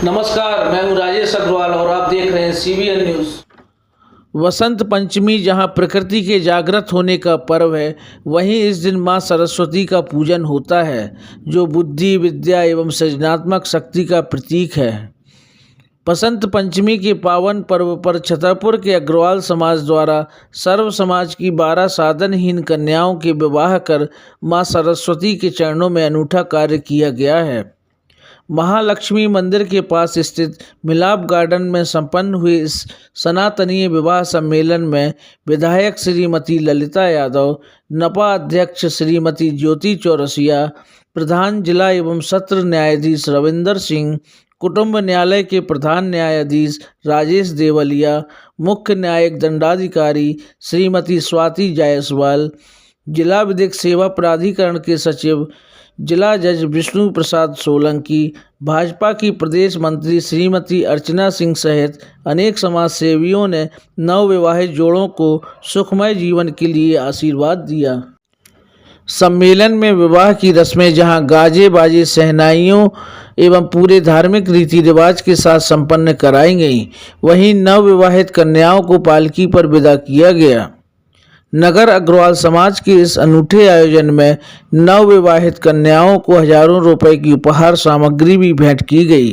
नमस्कार, मैं हूं राजेश अग्रवाल और आप देख रहे हैं CBN न्यूज़। वसंत पंचमी जहां प्रकृति के जागृत होने का पर्व है, वहीं इस दिन मां सरस्वती का पूजन होता है, जो बुद्धि, विद्या एवं सृजनात्मक शक्ति का प्रतीक है। बसंत पंचमी के पावन पर्व पर छतरपुर के अग्रवाल समाज द्वारा सर्व समाज की 12 साधनहीन कन्याओं के विवाह कर मां सरस्वती के चरणों में अनूठा कार्य किया गया है। महालक्ष्मी मंदिर के पास स्थित मिलाप गार्डन में संपन्न हुए इस सनातनीय विवाह सम्मेलन में विधायक श्रीमती ललिता यादव, नपा अध्यक्ष श्रीमती ज्योति चौरसिया, प्रधान जिला एवं सत्र न्यायाधीश रविंदर सिंह, कुटुंब न्यायालय के प्रधान न्यायाधीश राजेश देवलिया, मुख्य न्यायिक दंडाधिकारी श्रीमती स्वाति जायसवाल, जिला विधिक सेवा प्राधिकरण के सचिव जिला जज विष्णु प्रसाद सोलंकी, भाजपा की प्रदेश मंत्री श्रीमती अर्चना सिंह सहित अनेक समाज सेवियों ने नवविवाहित जोड़ों को सुखमय जीवन के लिए आशीर्वाद दिया। सम्मेलन में विवाह की रस्में जहां गाजे बाजे, शहनाइयों एवं पूरे धार्मिक रीति रिवाज के साथ संपन्न कराई गईं, वहीं नवविवाहित कन्याओं को पालकी पर विदा किया गया। नगर अग्रवाल समाज के इस अनूठे आयोजन में नवविवाहित कन्याओं को हजारों रुपए की उपहार सामग्री भी भेंट की गई।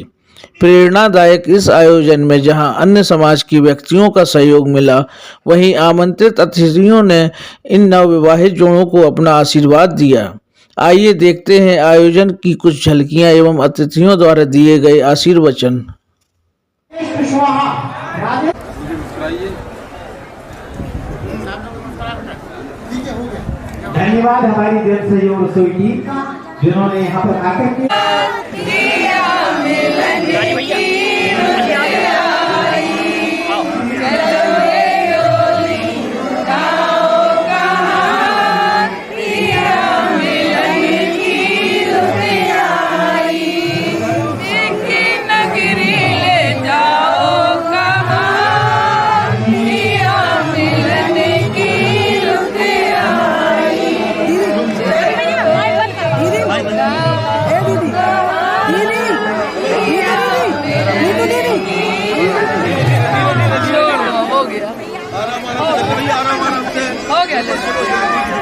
प्रेरणादायक इस आयोजन में जहां अन्य समाज के व्यक्तियों का सहयोग मिला, वहीं आमंत्रित अतिथियों ने इन नवविवाहित जोड़ों को अपना आशीर्वाद दिया। आइए देखते हैं आयोजन की कुछ झलकियां एवं अतिथियों द्वारा दिए गए आशीर्वचन। धन्यवाद हमारी जन सहयोग रसोई टीम का, जिन्होंने यहाँ पर आकर के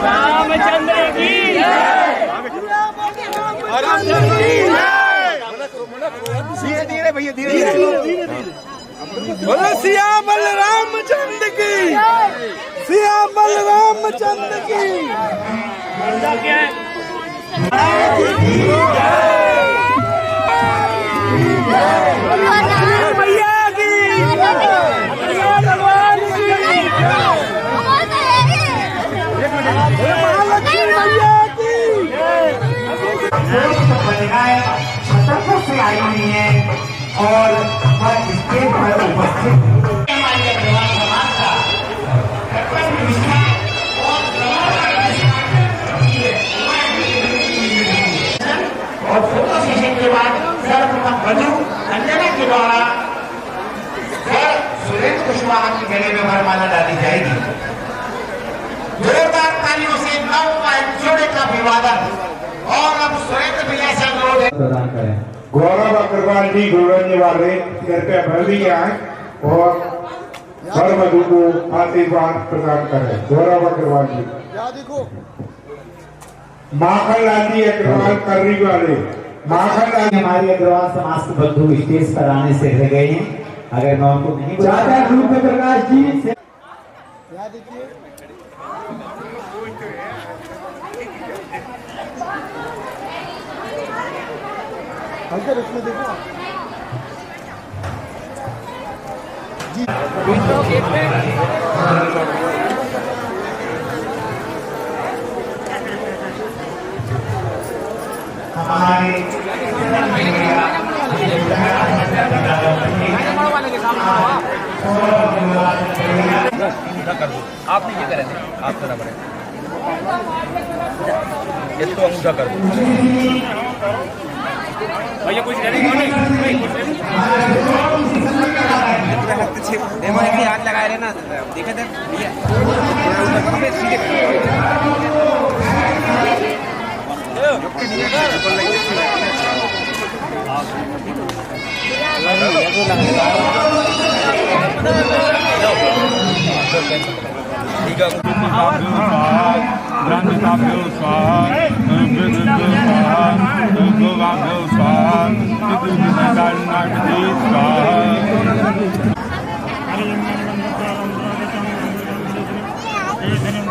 रामचंद्र की धीरे भैया धीरे बोलो सिया बलरामचंद्र की, सिया बलरामचंद्र की। छतरपुर से आई हुई है और स्टेज पर उपस्थित और फोटो सेशन के बाद सर्वप्रथम वधू अंजना के द्वारा सुरेंद्र कुशवाहा के गले में वरमाला डाली जाएगी। जोरदार तालियों से नवविवाहित जोड़े का अभिवादन। और अब सुरेंद्र भैया से अनुरोध प्रदान करें। गौरव अग्रवाल जी गुरुजी वाले कृपया भरवी आए और वर वधु को आशीर्वाद प्रदान करें। गौरव अग्रवाल जी, माखन लाल जी अग्रवाल कर्री वाले, माखन लाल हमारे अग्रवाल समाज के बंधु स्टेज पर आने से रह गए हैं। अगर मैं उनको नहीं चाचा रूप प्रकाश जी से अंदर उसमें देखो जी हमारे आपने ये करें, आप तरह बड़े इसको अंगूठा कर दो भैया। कुछ हाथ लगाए रहे ना, देखे थे भैया सीधे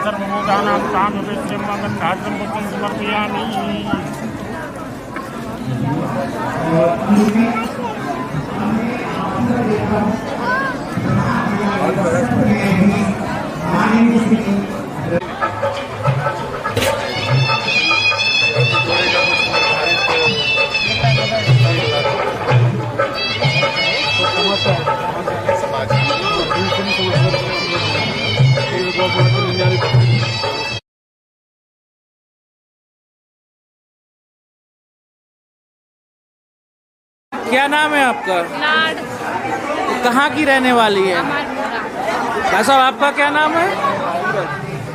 सर्वभूतानां तामपेक्षं मगन्धात्रं बुद्धं समर्पयामि। क्या नाम है आपका? लाड कहाँ की रहने वाली है? हमारा भाई साहब आपका क्या नाम है?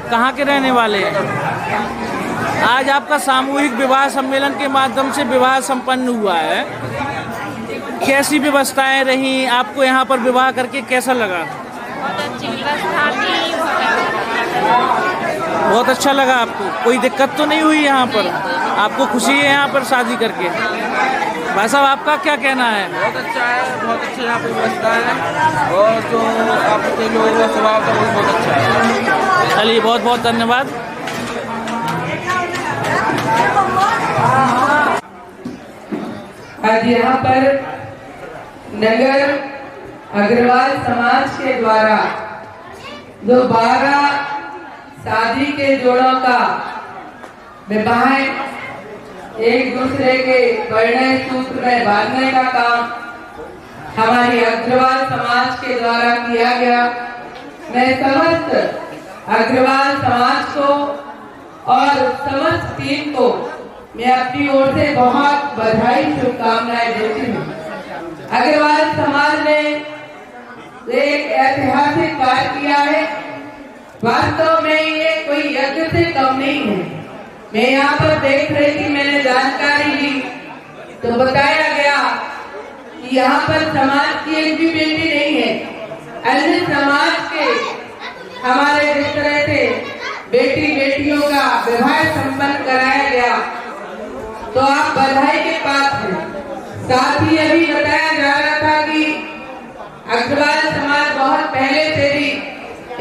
कहाँ के रहने वाले हैं? आज आपका सामूहिक विवाह सम्मेलन के माध्यम से विवाह संपन्न हुआ है। कैसी व्यवस्थाएं रहीं? आपको यहाँ पर विवाह करके कैसा लगा? बहुत अच्छी व्यवस्था थी। बहुत अच्छा लगा आपको? कोई दिक्कत तो नहीं हुई यहाँ पर? आपको खुशी है यहाँ पर शादी करके? भाई साहब आपका क्या कहना है? बहुत अच्छा है, बहुत अच्छा यहाँ पे व्यवस्था है और जो आपके लोगों का स्वभाव था वो बहुत अच्छा है। चलिए बहुत बहुत धन्यवाद। आज यहाँ पर नगर अग्रवाल समाज के द्वारा जो 12 शादी के जोड़ों का विवाह एक दूसरे के परिणय सूत्र में बांधने का काम हमारी अग्रवाल समाज के द्वारा किया गया। मैं समस्त अग्रवाल समाज को और समस्त टीम को मैं अपनी ओर से बहुत बधाई शुभकामनाएं देती हूँ। अग्रवाल समाज ने एक ऐतिहासिक कार्य किया है। वास्तव में ये कोई यज्ञ से कम नहीं है। मैं यहाँ पर देख रही थी, मैंने जानकारी ली तो बताया गया कि यहाँ पर समाज की एक भी बेटी नहीं है। अन्य समाज के हमारे जिस तरह से बेटी बेटियों का विवाह संपन्न कराया गया तो आप बधाई के पात्र हैं। साथ ही अभी बताया जा रहा था कि अग्रवाल समाज बहुत पहले से ही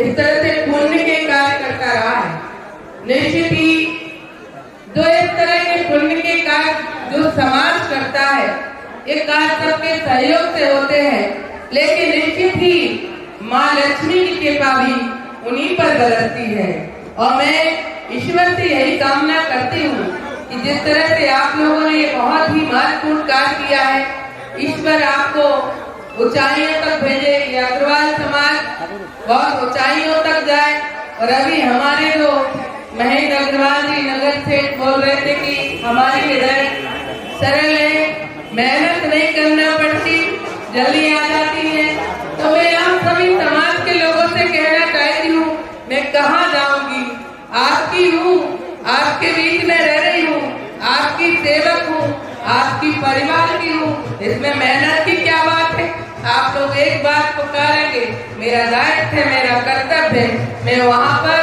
इस तरह से पुण्य के कार्य करता रहा है। निश्चित ही जो इस तरह के पुण्य के कार्य जो समाज करता है ये कार्य सबके सहयोग से होते हैं, लेकिन निश्चित ही माँ लक्ष्मी की कृपा भी उन्हीं पर बरसती है। और मैं ईश्वर से यही कामना करती हूँ कि जिस तरह से आप लोगों ने ये बहुत ही महत्वपूर्ण कार्य किया है, ईश्वर आपको ऊंचाइयों तक भेजे। ये अग्रवाल समाज बहुत ऊंचाइयों तक जाए। और अभी हमारे जो महेंद्र अग्रवाल जी नगर सेठ बोल रहे थे कि हमारी हृदय सरल है, मेहनत नहीं करना पड़ती, जल्दी आ जाती है। तो मैं आप सभी समाज के लोगों से कहना चाहती हूँ, मैं कहाँ जाऊंगी, आपकी हूँ, आपके बीच में रह रही हूँ, आपकी सेवक हूँ, आपकी परिवार की हूँ। इसमें मेहनत की क्या बात है? आप लोग एक बात पुकारेंगे, मेरा दायित्व है, मेरा कर्तव्य है, मैं वहाँ पर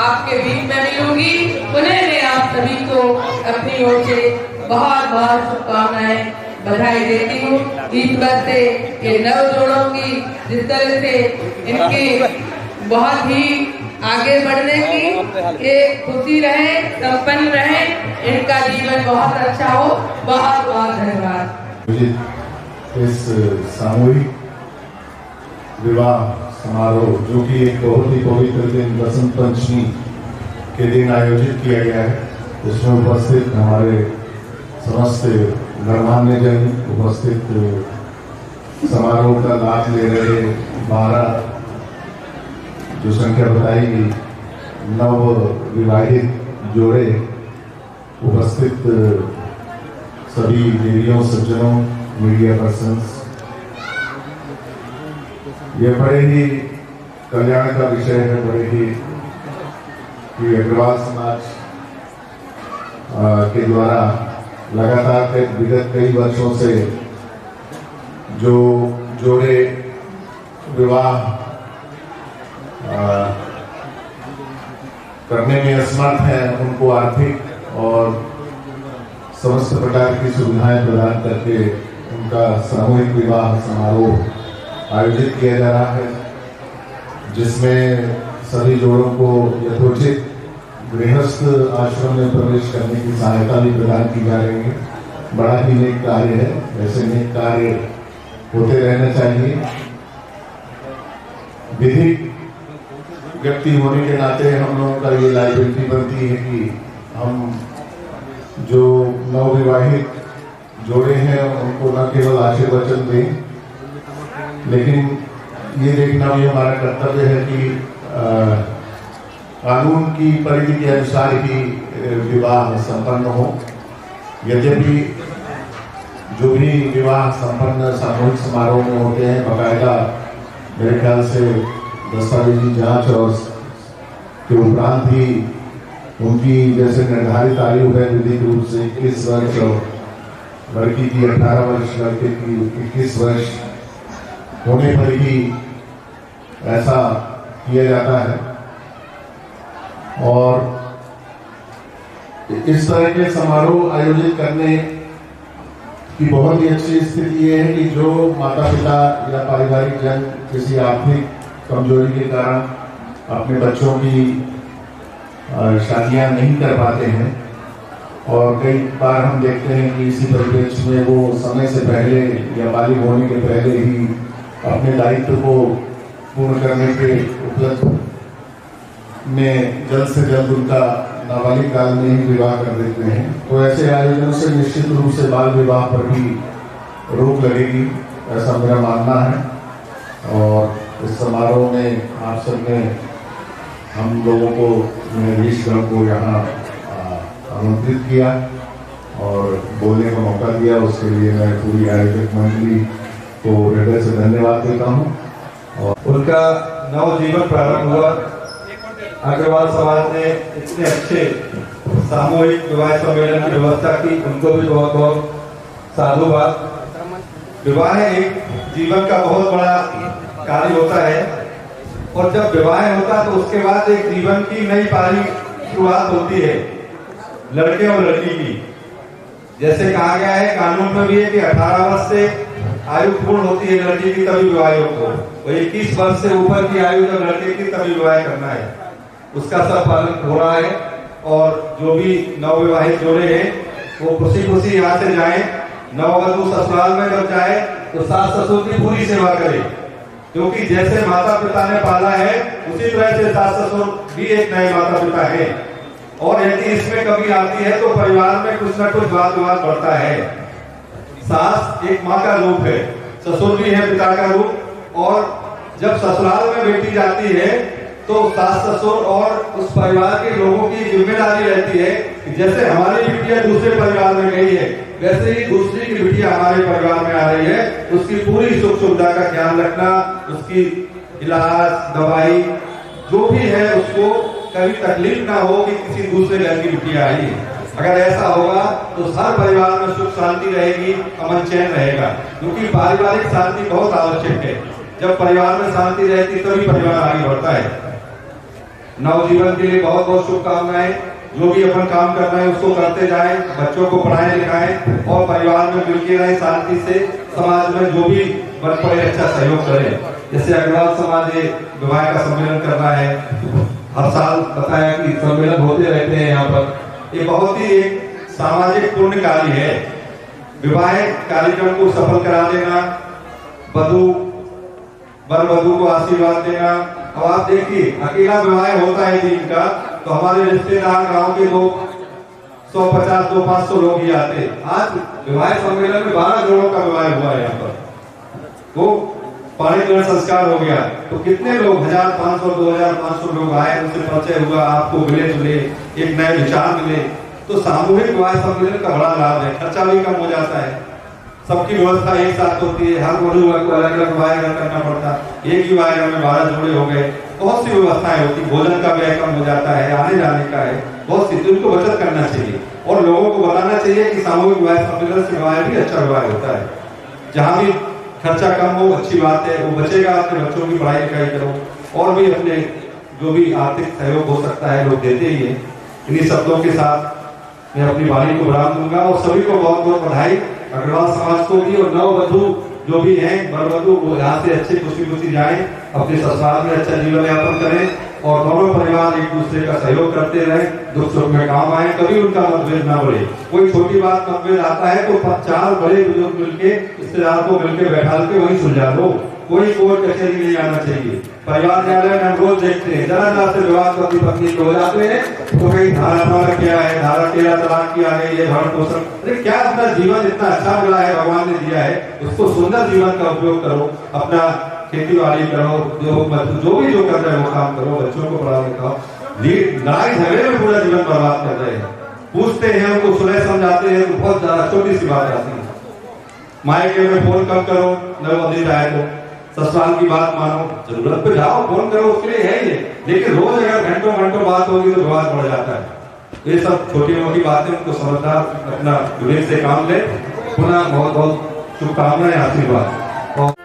आपके बीच में मिलूंगी। पुनः मैं आप सभी को अपनी ओर से बहुत बहुत शुभकामनाएं बधाई देती हूँ। ईश्वर से ये नव जोड़ों की जिस तरह से इनके बहुत ही आगे बढ़ने की एक खुशी रहे, संपन्न रहे, इनका जीवन बहुत अच्छा हो। बहुत बहुत धन्यवाद। मुझे इस सामूहिक विवाह समारोह जो कि एक बहुत ही पवित्र दिन बसंत पंचमी के दिन आयोजित किया गया है, उसमें उपस्थित हमारे समस्त गणमान्य जन, उपस्थित समारोह का लाभ ले रहे 12 जो संख्या बताई गई नव विवाहित जोड़े, उपस्थित सभी देवियों सज्जनों, मीडिया पर्सन्स, ये बड़े ही कल्याण का विषय है। बड़े ही कि अग्रवाल समाज के द्वारा लगातार विगत कई वर्षों से जो जोड़े विवाह करने में असमर्थ हैं उनको आर्थिक और समस्त प्रकार की सुविधाएं प्रदान करके उनका सामूहिक विवाह समारोह आयोजित किया जा रहा है, जिसमें सभी जोड़ों को यथोचित गृहस्थ आश्रम में प्रवेश करने की सहायता भी प्रदान की जा रही है। बड़ा ही नेक कार्य है, ऐसे नेक कार्य होते रहने चाहिए। विधिक व्यक्ति होने के नाते हम लोगों का ये लायबिलिटी बनती है कि हम जो नवविवाहित जोड़े हैं उनको न केवल आशीर्वचन दें, लेकिन ये देखना भी हमारा कर्तव्य है कि कानून की परिधि के अनुसार ही विवाह संपन्न हो। यद्यपि जो भी विवाह संपन्न सामूहिक समारोह में होते हैं, बाकायदा मेरे ख्याल से दस्तावेजी जांच और के उपरांत ही उनकी जैसे निर्धारित आयु है विधिक रूप से 21 वर्ष और लड़की की 18 वर्ष, लड़के की 21 वर्ष होने पर ही ऐसा किया जाता है। और इस तरह के समारोह आयोजित करने की बहुत ही अच्छी स्थिति ये है कि जो माता पिता या पारिवारिक जन किसी आर्थिक कमजोरी के कारण अपने बच्चों की शादियां नहीं कर पाते हैं, और कई बार हम देखते हैं कि इसी परिप्रेक्ष्य में वो समय से पहले या बालिग होने के पहले ही अपने दायित्व को पूर्ण करने के उपलक्ष्य में जल्द से जल्द उनका नाबालिग काल में ही विवाह कर देते हैं। तो ऐसे आयोजनों से निश्चित रूप से बाल विवाह पर भी रोक लगेगी, ऐसा मेरा मानना है। और इस समारोह में आप सबने हम लोगों को, ऋषिगण को यहाँ आमंत्रित किया और बोलने का मौका दिया, उसके लिए मैं पूरी आयोजक मंडली को हृदय से धन्यवाद देता हूँ। और उनका नव जीवन प्रारंभ हुआ। अग्रवाल समाज ने इतने अच्छे सामूहिक विवाह सम्मेलन की व्यवस्था की, उनको भी बहुत बहुत साधुवाद। विवाह एक जीवन का बहुत बड़ा कार्य होता है, और जब विवाह होता है तो उसके बाद एक जीवन की नई पारी शुरुआत होती है लड़के और लड़की की। जैसे कहा गया है कानून में भी है कि 18 वर्ष से आयु पूर्ण होती है लड़की की तभी विवाह को, और 21 वर्ष से ऊपर की आयु जब लड़के की तभी विवाह करना है। उसका सब पालन हो रहा है। और जो भी नवविवाहित जोड़े हैं वो खुशी खुशी यहाँ से जाए। नववधु ससुराल में जब जाए तो सास ससुर की पूरी सेवा करे, क्योंकि जैसे माता पिता ने पाला है उसी तरह से सास ससुर भी एक नए माता पिता है। और यदि इसमें कमी आती है तो परिवार में कुछ न कुछ वाद विवाद बढ़ता है। सास एक माँ का रूप है, ससुर भी है पिता का रूप। और जब ससुराल में बेटी जाती है तो सास ससुर और उस परिवार के लोगों की जिम्मेदारी रहती है कि जैसे हमारी बिटिया दूसरे परिवार में गई है, वैसे ही दूसरी की बिटिया हमारे परिवार में आ रही है, उसकी पूरी सुख सुविधा का ख्याल रखना, उसकी इलाज दवाई जो भी है उसको कभी तकलीफ ना हो कि किसी दूसरे घर की बिटिया आई। अगर ऐसा होगा तो हर परिवार में सुख शांति रहेगी, अमन चैन रहेगा, क्योंकि पारिवारिक शांति बहुत आवश्यक है। जब परिवार में शांति रहती तभी परिवार आगे बढ़ता है। नवजीवन के लिए बहुत बहुत शुभकामनाएं। जो भी अपन काम कर रहे हैं उसको करते जाएं, बच्चों को पढ़ाएं लिखाएं और परिवार में मिलकर रहें शांति से। समाज में जो भी बन पड़े अच्छा सहयोग करें। जैसे अग्रवाल समाज ये विवाह का सम्मेलन कर रहा है, हर साल बताया कि सम्मेलन होते रहते हैं यहाँ पर। ये बहुत ही एक सामाजिक पुण्य कार्य है। विवाह कार्यक्रम को सफल करा देना, वर वधू को आशीर्वाद देना। अब आप देखिए अकेला विवाह होता है दिन का तो हमारे रिश्तेदार गांव के लोग 150 200-500 लोग ही आते। आज विवाह सम्मेलन में 12 जोड़ों का विवाह हुआ है यहाँ पर, वो पानी ग्रहण संस्कार हो गया। तो कितने लोग 1500 2500 लोग आए, उनसे परिचय हुआ, आपको मिले जुले, एक नए विचार मिले। तो सामूहिक विवाह सम्मेलन का बड़ा लाभ है, खर्चा भी कम हो जाता है, सबकी व्यवस्था एक साथ होती है, हर वधू को अलग अलग विवाह करना पड़ता, एक ही विवाह में 12 जोड़े हो गए, बहुत सी व्यवस्थाएं होती, भोजन का व्यय कम हो जाता है, आने जाने का है, बहुत सी। उनको बचत करना चाहिए और लोगों को बताना चाहिए कि सामूहिक विवाह सम्मेलन से विवाह भी अच्छा विवाह होता है। जहाँ भी खर्चा कम हो, अच्छी बात है, वो बचेगा, अपने बच्चों की पढ़ाई लिखाई करो और भी अपने जो भी आर्थिक सहयोग हो सकता है लोग देते ही है। इन्हीं शब्दों के साथ मैं अपनी वाणी को विराम दूंगा और सभी को बहुत बहुत बधाई, अग्रवाल समाज को भी, और नववधु जो भी हैं वरवधु वो यहाँ से अच्छे खुशी जाएं, अपने ससुराल में अच्छा जीवन यापन करें और दोनों परिवार एक दूसरे का सहयोग करते रहे, दुख सुख में काम आए, कभी उनका मतभेद ना बढ़े। कोई छोटी बात मतभेद आता है तो 4 बड़े बुजुर्ग मिलके रिश्तेदार को मिलकर बैठा के वहीं सुलझा दो, कोई कोर्ट कचहरी नहीं आना चाहिए। परिवार न्यायालय में हम रोज देखते हैं जरा से विवाद पति पत्नी हो जाते हैं तो कहीं धारा क्या है, धारा 13 तलाक की आ गई है, भरण पोषण, अरे क्या अपना जीवन इतना अच्छा मिला है, भगवान ने दिया है, उसको सुंदर जीवन का उपयोग करो, अपना खेती बाड़ी करो, जो भी जो कर रहे हो वो काम करो, बच्चों को पढ़ाओ लिखाओ। लड़ाई झगड़े में पूरा जीवन बर्बाद कर रहे हैं, पूछते हैं उनको सुलह समझाते हैं तो बहुत ज्यादा छोटी सी बात आती है। मायके में फोन कम करो, नववधु आए तो ससुराल की बात मानो, जरूरत पे जाओ, फोन करो, उसके लिए है ये, लेकिन रोज अगर घंटों घंटों बात होगी तो विवाद बढ़ जाता है। ये सब छोटी मोटी बातें उनको समझदार अपना विवेक से काम ले। पुनः बहुत बहुत शुभकामनाएं, आशीर्वाद।